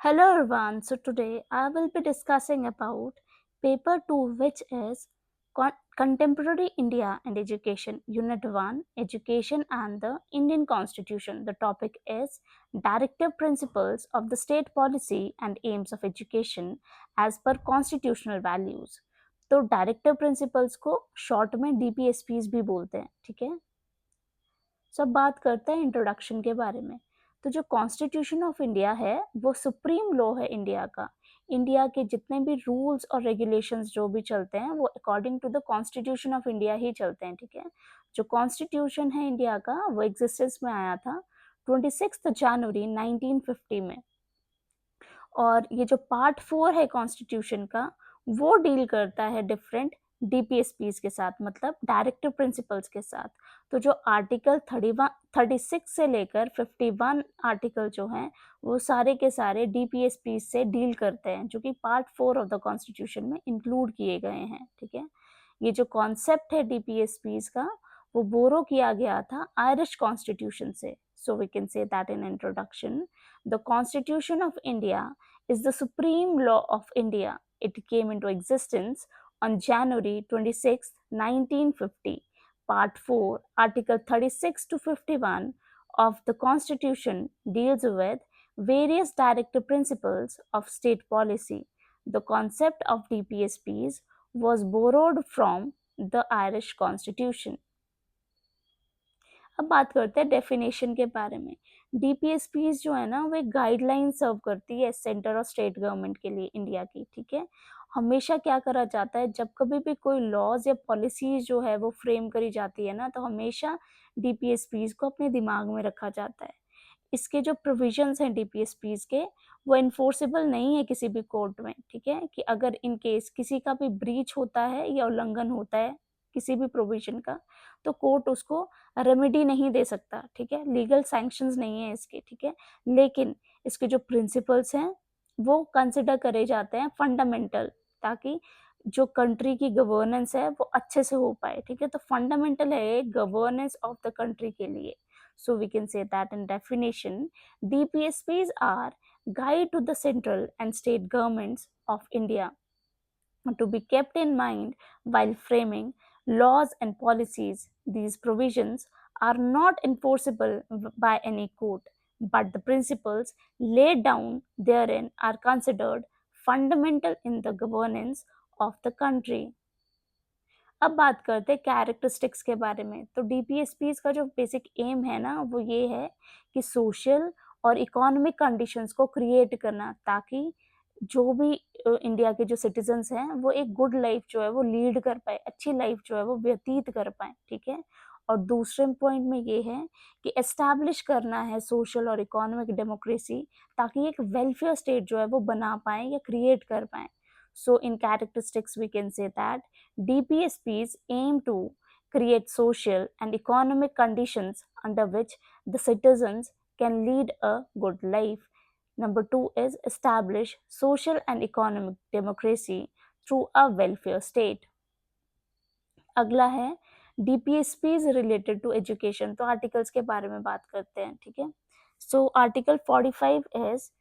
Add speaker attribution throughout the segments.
Speaker 1: Hello everyone. So today I will be discussing about paper 2, which is Contemporary India and Education, Unit 1, Education and the Indian Constitution. The topic is Directive Principles of the State Policy and Aims of Education as per Constitutional Values. तो directive principles को short में DPSPs भी बोलते हैं. ठीक है. सो अब बात करते हैं इंट्रोडक्शन के बारे में. तो जो कॉन्स्टिट्यूशन ऑफ इंडिया है वो सुप्रीम लॉ है इंडिया का. इंडिया के जितने भी रूल्स और रेगुलेशंस जो भी चलते हैं वो according to the constitution of India ही चलते हैं. ठीक है. जो कॉन्स्टिट्यूशन है इंडिया का वो एग्जिस्टेंस में आया था 26 जनवरी 1950 में. और ये जो पार्ट 4 है कॉन्स्टिट्यूशन का वो डील करता है डिफरेंट डीपीएसपीज के साथ, मतलब डायरेक्टिव प्रिंसिपल्स के साथ. तो जो आर्टिकल 36 से लेकर 51 आर्टिकल जो हैं वो सारे के सारे डीपीएसपीज से डील करते हैं, जो कि पार्ट 4 ऑफ द कॉन्स्टिट्यूशन में इंक्लूड किए गए हैं. ठीक है. ये जो कॉन्सेप्ट है डीपीएसपीज का वो बोरो किया गया था आयरिश कॉन्स्टिट्यूशन से. So we can say that in introduction, the constitution of India is the supreme law of India. It came into existence on January 26, 1950. Part 4, Article 36 to 51 of the Constitution deals with various directive principles of state policy. The concept of DPSPs was borrowed from the Irish Constitution. अब बात करते हैं definition के बारे में. DPSPs जो है ना वो एक गाइडलाइन सर्व करती है सेंटर और स्टेट गवर्नमेंट के लिए इंडिया की. ठीक है. हमेशा क्या करा जाता है, जब कभी भी कोई लॉज या पॉलिसीज जो है वो फ्रेम करी जाती है ना, तो हमेशा डीपीएसपीज को अपने दिमाग में रखा जाता है. इसके जो प्रोविजंस हैं डीपीएसपीज के वो इन्फोर्सेबल नहीं है किसी भी कोर्ट में. ठीक है. कि अगर इन केस किसी का भी ब्रीच होता है या उल्लंघन होता है किसी भी प्रोविजन का, तो कोर्ट उसको रेमेडी नहीं दे सकता. ठीक है. लीगल सैंक्शंस नहीं है इसके. ठीक है. लेकिन इसके जो प्रिंसिपल्स हैं वो कंसिडर करे जाते हैं फंडामेंटल, ताकि जो कंट्री की गवर्नेंस है वो अच्छे से हो पाए. ठीक है. तो फंडामेंटल है गवर्नेंस ऑफ द कंट्री के लिए. So we can say that in definition, DPSPs are guide to the central and state governments of India to be kept in mind while framing laws and policies. These provisions are not enforceable by any court, but the principles laid down therein are considered fundamental in the governance of the country. अब बात करते हैं characteristics के बारे में. तो DPSPs का जो बेसिक एम है ना वो ये है कि सोशल और इकोनॉमिक कंडीशंस को क्रिएट करना, ताकि जो भी इंडिया के जो सिटीजन्स हैं वो एक गुड लाइफ जो है वो लीड कर पाए, अच्छी लाइफ जो है वो व्यतीत कर पाए. ठीक है. और दूसरे पॉइंट में ये है कि एस्टैब्लिश करना है सोशल और इकोनॉमिक डेमोक्रेसी, ताकि एक वेलफेयर स्टेट जो है वो बना पाए या क्रिएट कर पाए. So in characteristics we can say that DPSPs aim to create social and economic conditions under which the citizens can lead a good life. Number 2 is establish social and economic democracy through a welfare state. अगला है DPSPs related to education. तो articles के बारे में बात करते हैं. ठीक है. सो आर्टिकल 45 is,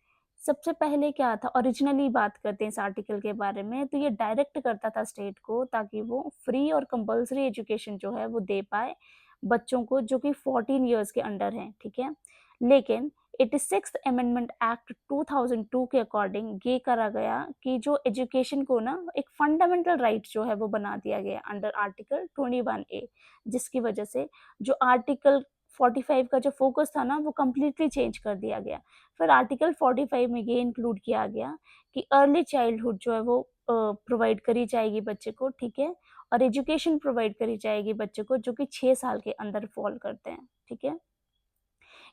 Speaker 1: सबसे पहले क्या था, ओरिजिनली बात करते हैं इस आर्टिकल के बारे में, तो ये डायरेक्ट करता था स्टेट को ताकि वो फ्री और कंपलसरी एजुकेशन जो है वो दे पाए बच्चों को जो कि 14 इयर्स के अंडर हैं. ठीक है. लेकिन 86th अमेंडमेंट एक्ट 2002 के अकॉर्डिंग ये करा गया कि जो एजुकेशन को ना एक फंडामेंटल राइट जो है वो बना दिया गया अंडर आर्टिकल 21A, जिसकी वजह से जो आर्टिकल 45 का जो फोकस था ना वो कम्प्लीटली चेंज कर दिया गया. फिर आर्टिकल 45 में ये इंक्लूड किया गया कि अर्ली चाइल्डहुड जो है वो प्रोवाइड करी जाएगी बच्चे को. ठीक है. और एजुकेशन प्रोवाइड करी जाएगी बच्चे को जो कि 6 साल के अंदर फॉल करते हैं. ठीक है.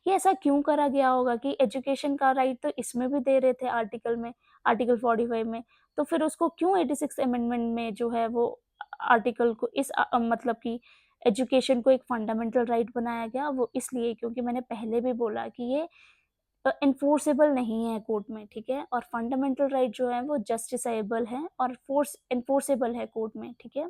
Speaker 1: ये ऐसा क्यों करा गया होगा कि एजुकेशन का राइट तो इसमें भी दे रहे थे आर्टिकल में, आर्टिकल 45 में, तो फिर उसको क्यों 86 अमेंडमेंट में जो है वो आर्टिकल को इस मतलब कि एजुकेशन को एक फंडामेंटल राइट बनाया गया? वो इसलिए क्योंकि मैंने पहले भी बोला कि ये एनफोर्सेबल नहीं है कोर्ट में. ठीक है. और फंडामेंटल राइट जो है वो जस्टिसाइबल है और फोर्स एनफोर्सेबल है कोर्ट में. ठीक है.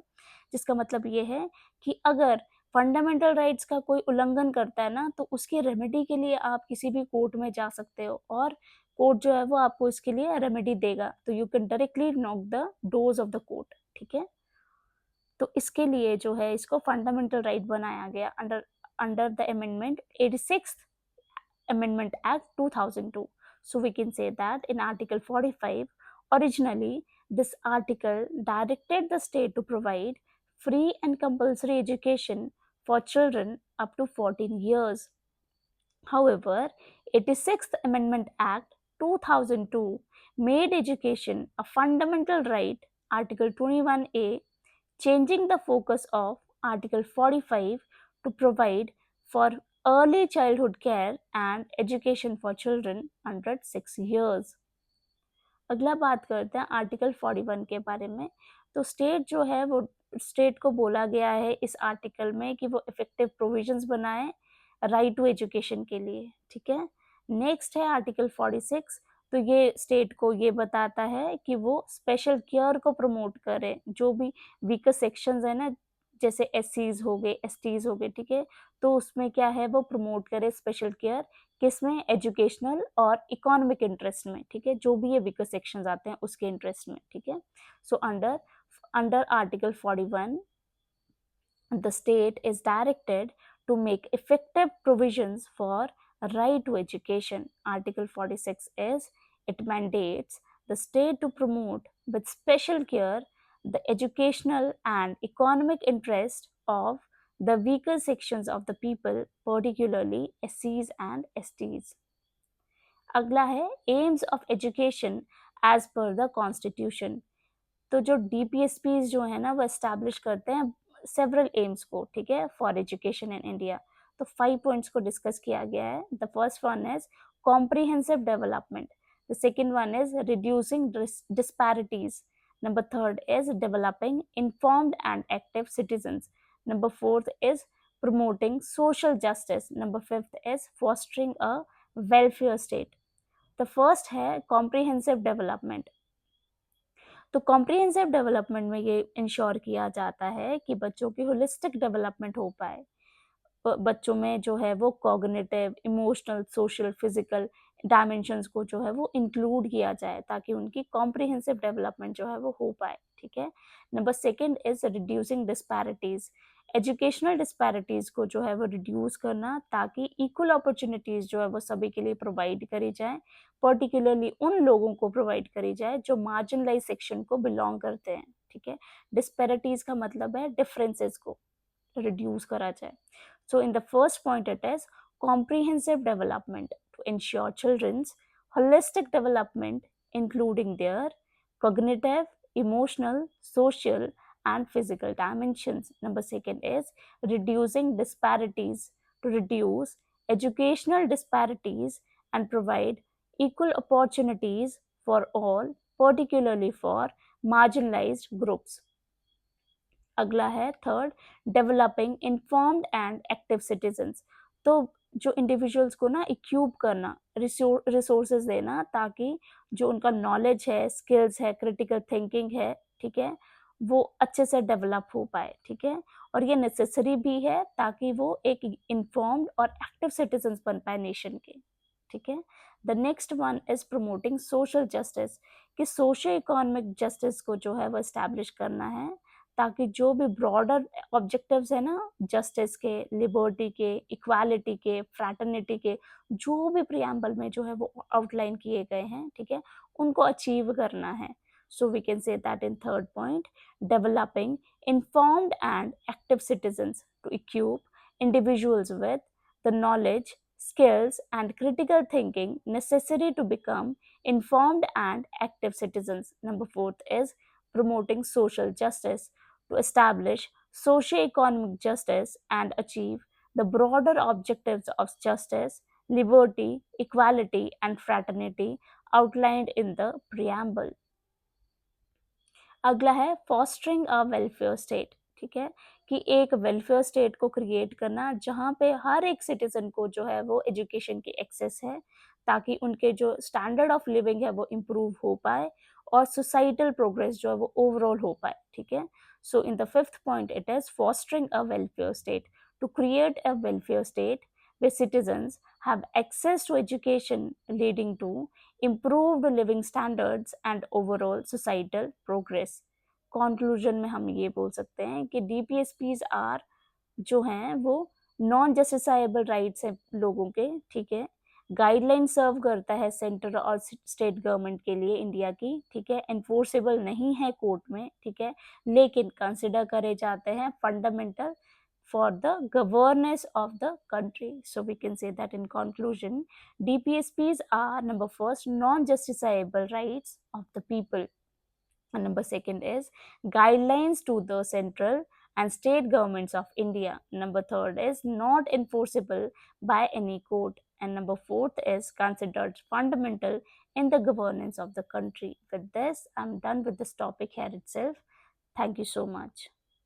Speaker 1: जिसका मतलब ये है कि अगर फंडामेंटल राइट्स का कोई उल्लंघन करता है ना तो उसके रेमेडी के लिए आप किसी भी कोर्ट में जा सकते हो, और कोर्ट जो है वो आपको इसके लिए रेमेडी देगा, तो you can directly knock the doors of the court, ठीक है। तो इसके लिए जो है इसको फंडामेंटल राइट बनाया गया under under the amendment 86th Amendment Act 2002. So we can say that in Article 45, originally this article directed the state to provide free and compulsory education for children up to 14 years. However, 86th Amendment Act 2002 made education a fundamental right, Article 21A, changing the focus of Article 45 to provide for early childhood care and education for children under 6 years. अगला बात करते हैं article 41 के बारे में। तो state जो है वो स्टेट को बोला गया है इस आर्टिकल में कि वो इफेक्टिव प्रोविजंस बनाए राइट टू एजुकेशन के लिए, ठीक है। नेक्स्ट है आर्टिकल 46। तो ये स्टेट को ये बताता है कि वो स्पेशल केयर को प्रमोट करे, जो भी वीकर सेक्शंस है ना, जैसे एससीज हो गए, एसटीज हो गए, ठीक है, तो उसमें क्या है वो प्रमोट करे स्पेशल केयर, किसमें, एजुकेशनल और इकोनॉमिक इंटरेस्ट में, ठीक है, जो भी ये वीकर सेक्शंस आते हैं उसके इंटरेस्ट में, ठीक है। So under under article 41 the state is directed to make effective provisions for right to education. Article 46 is it mandates the state to promote with special care the educational and economic interest of the weaker sections of the people, particularly SCs and STs. अगला है aims of education as per the constitution. तो जो DPSPs जो है ना वो establish करते हैं सेवरल एम्स को, ठीक है, फॉर एजुकेशन इन इंडिया। तो 5 पॉइंट्स को डिस्कस किया गया है। The first one is comprehensive development, the second one is reducing disparities, number third is developing informed and active citizens, number fourth is promoting social justice, number fifth is fostering a welfare state. The first है comprehensive development. तो comprehensive development में ये ensure किया जाता है कि बच्चों की होलिस्टिक डेवलपमेंट हो पाए, बच्चों में जो है वो cognitive, emotional, social, physical dimensions को जो है वो इंक्लूड किया जाए ताकि उनकी कॉम्प्रिहेंसिव डेवलपमेंट जो है वो हो पाए, ठीक है। Number second is reducing disparities, educational disparities को जो है वो रिड्यूस करना ताकि इक्वल अपॉर्चुनिटीज जो है वो सभी के लिए प्रोवाइड करी जाए, पर्टिकुलरली उन लोगों को प्रोवाइड करी जाए जो मार्जिनलाइज सेक्शन को बिलोंग करते हैं, ठीक है। डिस्पैरिटीज का मतलब है डिफरेंसेस को रिड्यूस करा जाए। So in the first point it is comprehensive development to ensure children's holistic development including their cognitive, emotional, social and physical dimensions. Number second is reducing disparities to reduce educational disparities and provide equal opportunities for all, particularly for marginalized groups. अगला है third developing informed and active citizens. तो जो individuals को ना इक्यूब करना, resources देना ताकि जो उनका नॉलेज है, स्किल्स है, क्रिटिकल थिंकिंग है, ठीक है, वो अच्छे से डेवलप हो पाए, ठीक है। और ये नेसेसरी भी है ताकि वो एक इन्फॉर्म्ड और एक्टिव सिटीजन्स बन पाए नेशन के, ठीक है। The next one is promoting social justice, कि सोशो इकोनॉमिक जस्टिस को जो है वो इस्टेब्लिश करना है ताकि जो भी ब्रॉडर ऑब्जेक्टिव्स है ना जस्टिस के, लिबर्टी के, इक्वालिटी के, फ्रैटर्निटी के, जो भी प्रियम्बल में जो है वो आउटलाइन किए गए हैं, ठीक है, उनको अचीव करना है। So we can say that in third point developing informed and active citizens to equip individuals with the knowledge, skills and critical thinking necessary to become informed and active citizens. Number fourth is promoting social justice to establish socio-economic justice and achieve the broader objectives of justice, liberty, equality, and fraternity outlined in the preamble. अगला है fostering a welfare state, ठीक है, कि एक welfare state को create करना जहाँ पे हर एक सिटीजन को जो है वो एजुकेशन की एक्सेस है ताकि उनके जो स्टैंडर्ड ऑफ लिविंग है वो इम्प्रूव हो पाए और सोसाइटल प्रोग्रेस जो है वो ओवरऑल हो पाए, ठीक है। So in the fifth point it is fostering a welfare state to create a welfare state where citizens have access to education leading to improved living standards and overall societal progress. Conclusion में हम ये बोल सकते हैं कि DPSPs are जो हैं वो नॉन जस्टिसाइबल राइट्स हैं लोगों के, ठीक है। गाइडलाइन सर्व करता है सेंटर और स्टेट गवर्नमेंट के लिए इंडिया की, ठीक है। एनफोर्सेबल नहीं है कोर्ट में, ठीक है, लेकिन कंसिडर करे जाते हैं fundamental for the governance of the country. So we can say that in conclusion, DPSPs are number first non-justiciable rights of the people, and number second is guidelines to the central and state governments of India. Number third is not enforceable by any court. And number fourth is considered fundamental in the governance of the country. With this, I'm done with this topic here itself. Thank you so much.